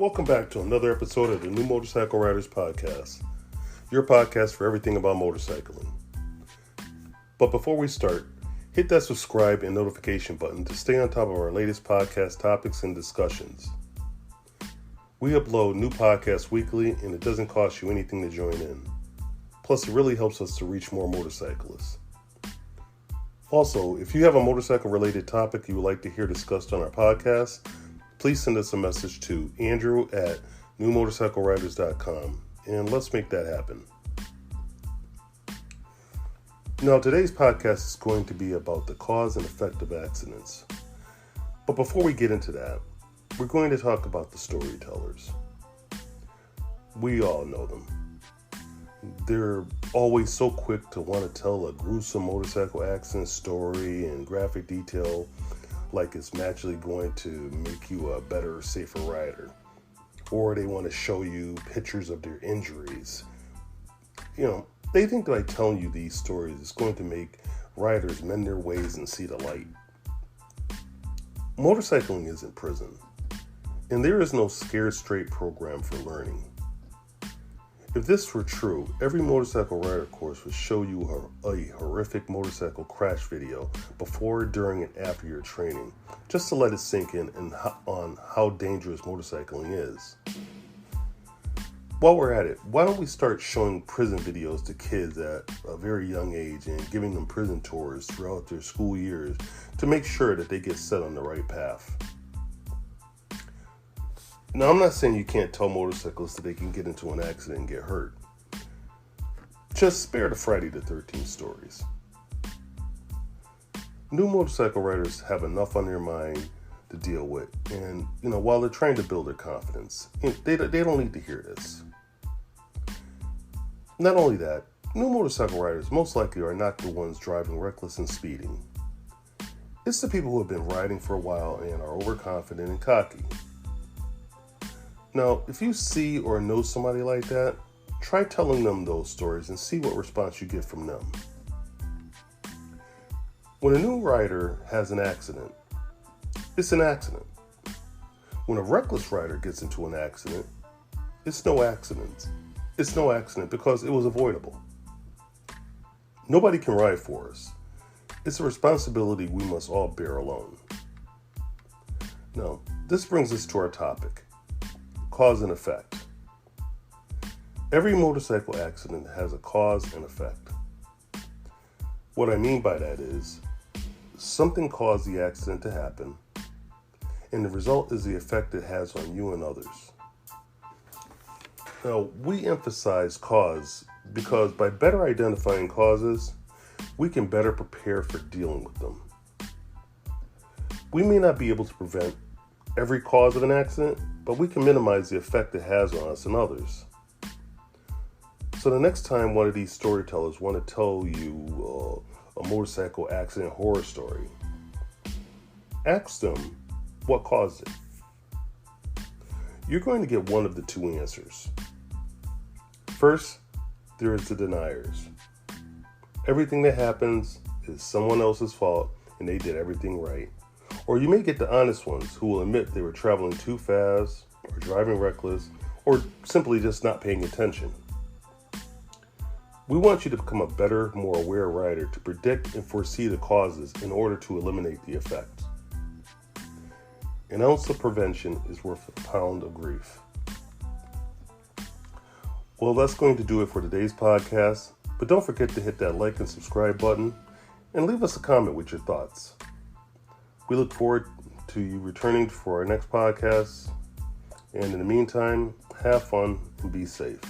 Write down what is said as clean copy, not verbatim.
Welcome back to another episode of the New Motorcycle Riders Podcast, your podcast for everything about motorcycling. But before we start, hit that subscribe and notification button to stay on top of our latest podcast topics and discussions. We upload new podcasts weekly, and it doesn't cost you anything to join in. Plus, it really helps us to reach more motorcyclists. Also, if you have a motorcycle-related topic you would like to hear discussed on our podcast, please send us a message to andrew@newmotorcycleriders.com, and let's make that happen. Now, today's podcast is going to be about the cause and effect of accidents. But before we get into that, we're going to talk about the storytellers. We all know them. They're always so quick to want to tell a gruesome motorcycle accident story in graphic detail, like it's magically going to make you a better, safer rider. Or they want to show you pictures of their injuries. They think that by telling you these stories, it's going to make riders mend their ways and see the light. Motorcycling isn't prison, and there is no scared straight program for learning. If this were true, every motorcycle rider course would show you a horrific motorcycle crash video before, during, and after your training, just to let it sink in on how dangerous motorcycling is. While we're at it, why don't we start showing prison videos to kids at a very young age and giving them prison tours throughout their school years to make sure that they get set on the right path. Now, I'm not saying you can't tell motorcyclists that they can get into an accident and get hurt. Just spare the Friday the 13th stories. New motorcycle riders have enough on their mind to deal with, and while they're trying to build their confidence, they don't need to hear this. Not only that, new motorcycle riders most likely are not the ones driving reckless and speeding. It's the people who have been riding for a while and are overconfident and cocky. Now, if you see or know somebody like that, try telling them those stories and see what response you get from them. When a new rider has an accident, it's an accident. When a reckless rider gets into an accident, it's no accident. It's no accident because it was avoidable. Nobody can ride for us. It's a responsibility we must all bear alone. Now, this brings us to our topic. Cause and effect. Every motorcycle accident has a cause and effect. What I mean by that is, something caused the accident to happen, and the result is the effect it has on you and others. Now, we emphasize cause because by better identifying causes, we can better prepare for dealing with them. We may not be able to prevent every cause of an accident, but we can minimize the effect it has on us and others. So the next time one of these storytellers want to tell you a motorcycle accident horror story, ask them what caused it. You're going to get one of the two answers. First, there is the deniers. Everything that happens is someone else's fault and they did everything right. Or you may get the honest ones who will admit they were traveling too fast, or driving reckless, or simply just not paying attention. We want you to become a better, more aware rider to predict and foresee the causes in order to eliminate the effects. An ounce of prevention is worth a pound of grief. Well, that's going to do it for today's podcast, but don't forget to hit that like and subscribe button and leave us a comment with your thoughts. We look forward to you returning for our next podcast. And in the meantime, have fun and be safe.